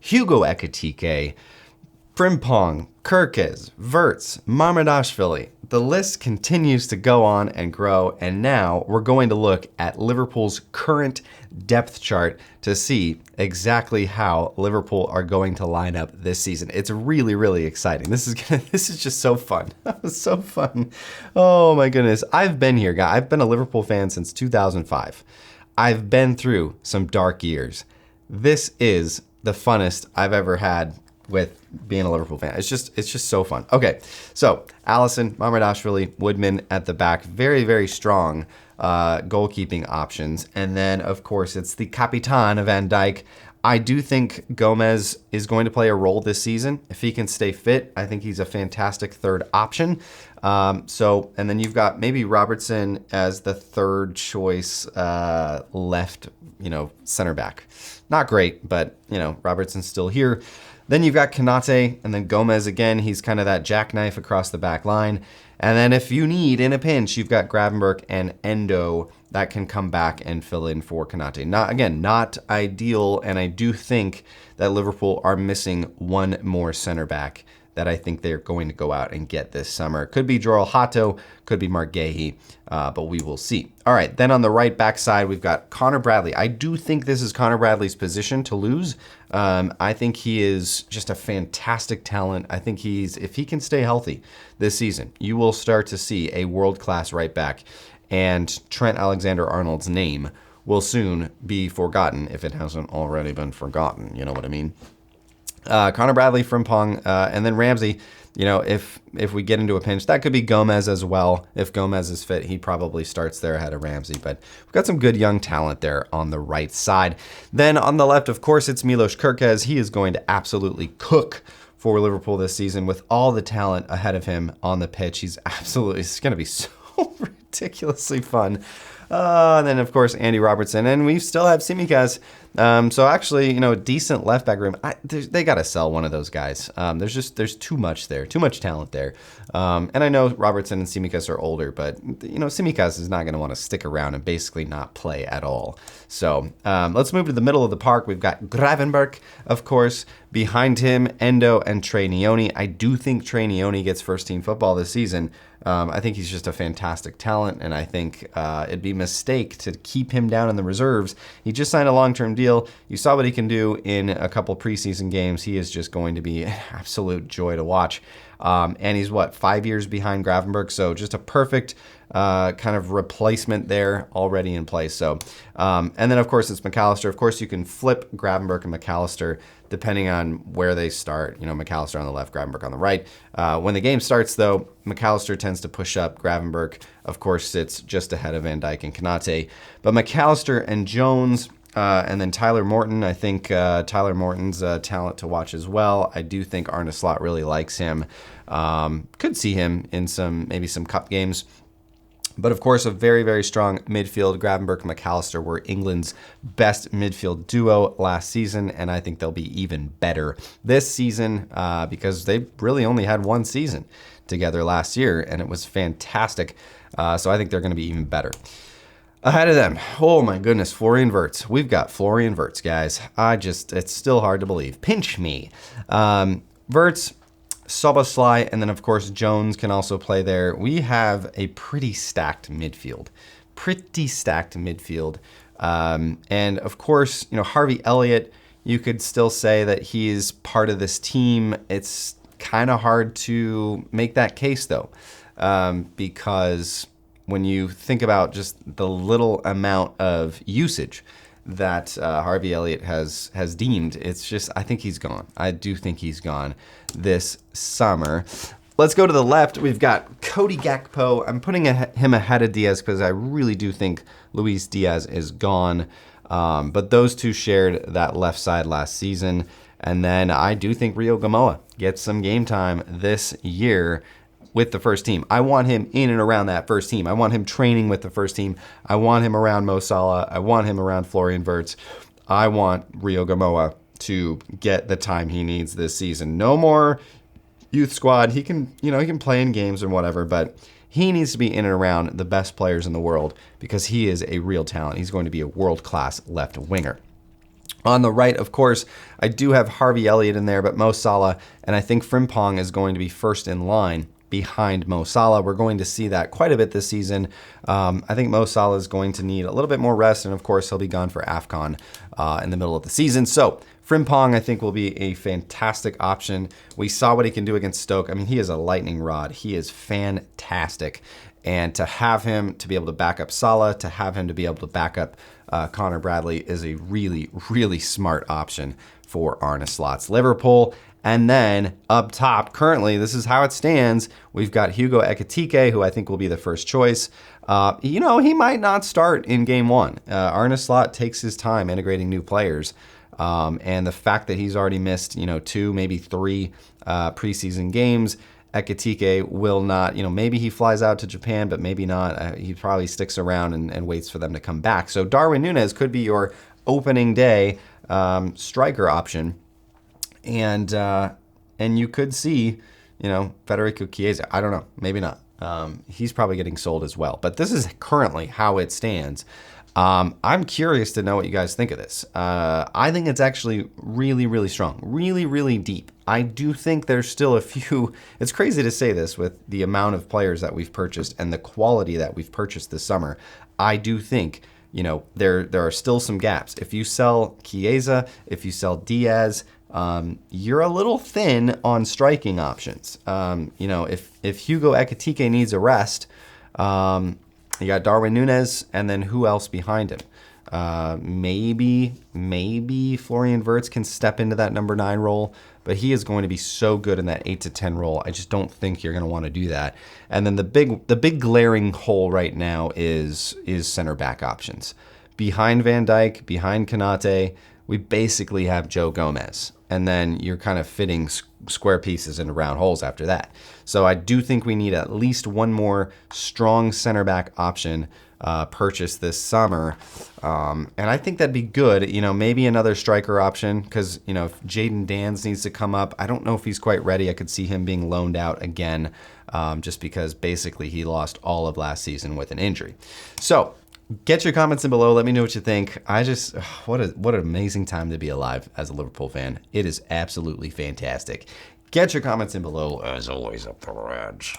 Hugo Ekitike, Frimpong, Kirkes, Wirtz, Mamardashvili. The list continues to go on and grow, and now we're going to look at Liverpool's current depth chart to see exactly how Liverpool are going to line up this season. It's really, really exciting. This is just so fun. So fun. Oh my goodness. I've been here, guys. I've been a Liverpool fan since 2005. I've been through some dark years. This is the funnest I've ever had with being a Liverpool fan. It's just so fun. Okay, so Alisson, Mamardashvili, Woodman at the back. Very, very strong goalkeeping options. And then, of course, it's the Capitan, Van Dijk. I do think Gomez is going to play a role this season. If he can stay fit, I think he's a fantastic third option. And then you've got maybe Robertson as the third choice left, center back. Not great, but, Robertson's still here. Then you've got Konate, and then Gomez again. He's kind of that jackknife across the back line. And then if you need, in a pinch, you've got Gravenberch and Endo that can come back and fill in for Konate. Not ideal, and I do think that Liverpool are missing one more center back that I think they're going to go out and get this summer. Could be Joel Hato, could be Mark Gahey, but we will see. All right, then on the right back side, we've got Connor Bradley. I do think this is Connor Bradley's position to lose. I think he is just a fantastic talent. I think if he can stay healthy this season, you will start to see a world-class right back, and Trent Alexander-Arnold's name will soon be forgotten if it hasn't already been forgotten. You know what I mean? Connor Bradley, Frimpong, and then Ramsey. If we get into a pinch, that could be Gomez as well. If Gomez is fit, he probably starts there ahead of Ramsey. But we've got some good young talent there on the right side. Then on the left, of course, it's Milos Kirkes. He is going to absolutely cook for Liverpool this season with all the talent ahead of him on the pitch. It's going to be so ridiculously fun. And then, of course, Andy Robertson. And we still have Tsimikas. So actually, a decent left back room. They got to sell one of those guys. There's too much there, too much talent there. And I know Robertson and Tsimikas are older, but, Tsimikas is not going to want to stick around and basically not play at all. So let's move to the middle of the park. We've got Gravenberch, of course. Behind him, Endo and Trey Nyoni. I do think Trey Nyoni gets first-team football this season. I think he's just a fantastic talent, and I think it'd be a mistake to keep him down in the reserves. He just signed a long-term deal. You saw what he can do in a couple preseason games. He is just going to be an absolute joy to watch. And he's, 5 years behind Gravenberch, so just a perfect kind of replacement there already in place. So, and then, of course, it's Mac Allister. Of course, you can flip Gravenberch and Mac Allister depending on where they start. Mac Allister on the left, Gravenberch on the right. When the game starts, though, Mac Allister tends to push up. Gravenberch, of course, sits just ahead of Van Dijk and Konate. But Mac Allister and Jones, and then Tyler Morton, I think Tyler Morton's a talent to watch as well. I do think Arneslot really likes him. Could see him in maybe some cup games. But of course, a very, very strong midfield. Gravenberch and Mac Allister were England's best midfield duo last season, and I think they'll be even better this season because they really only had one season together last year, and it was fantastic. So I think they're going to be even better. Ahead of them, oh my goodness, Florian Wirtz. We've got Florian Wirtz, guys. It's still hard to believe. Pinch me. Wirtz, Szoboszlai, and then, of course, Jones can also play there. We have a pretty stacked midfield. And, of course, Harvey Elliott, you could still say that he's part of this team. It's kind of hard to make that case, though, because when you think about just the little amount of usage that Harvey Elliott has deemed, it's just, I think he's gone. I do think he's gone this summer. Let's go to the left. We've got Cody Gakpo. I'm putting him ahead of Diaz because I really do think Luis Diaz is gone. But those two shared that left side last season. And then I do think Rio Gamoa gets some game time this year with the first team. I want him in and around that first team. I want him training with the first team. I want him around Mo Salah. I want him around Florian Wirtz. I want Rio Gamoa to get the time he needs this season. No more youth squad. He can play in games or whatever, but he needs to be in and around the best players in the world because he is a real talent. He's going to be a world-class left winger. On the right, of course, I do have Harvey Elliott in there, but Mo Salah, and I think Frimpong is going to be first in line behind Mo Salah. We're going to see that quite a bit this season. I think Mo Salah is going to need a little bit more rest, and of course, he'll be gone for AFCON in the middle of the season. So Frimpong, I think, will be a fantastic option. We saw what he can do against Stoke. I mean, he is a lightning rod. He is fantastic. And to have him to be able to back up Salah, to have him to be able to back up Connor Bradley is a really, really smart option for arneslot's Liverpool. And then up top, currently, this is how it stands. We've got Hugo Ekitike, who I think will be the first choice. He might not start in game one. Arneslot takes his time integrating new players. And the fact that he's already missed, 2, maybe 3 preseason games, Ekitike will not, maybe he flies out to Japan, but maybe not. He probably sticks around and waits for them to come back. So Darwin Núñez could be your opening day striker option. And you could see, Federico Chiesa. I don't know, maybe not. He's probably getting sold as well. But this is currently how it stands. I'm curious to know what you guys think of this. I think it's actually really, really strong, really, really deep. I do think there's still a few, it's crazy to say this with the amount of players that we've purchased and the quality that we've purchased this summer. I do think, there are still some gaps. If you sell Chiesa, if you sell Diaz, you're a little thin on striking options. If Hugo Ekitike needs a rest, you got Darwin Núñez, and then who else behind him? Maybe Florian Wirtz can step into that number 9 role, but he is going to be so good in that 8 to 10 role. I just don't think you're going to want to do that. And then the big glaring hole right now is center back options. Behind Van Dijk, behind Konate, we basically have Joe Gomez. And then you're kind of fitting square pieces into round holes after that. So I do think we need at least one more strong center back option purchased this summer. And I think that'd be good. Maybe another striker option because, if Jayden Danns needs to come up, I don't know if he's quite ready. I could see him being loaned out again just because basically he lost all of last season with an injury. So get your comments in below. Let me know what you think. What an amazing time to be alive as a Liverpool fan. It is absolutely fantastic. Get your comments in below. As always, up the edge.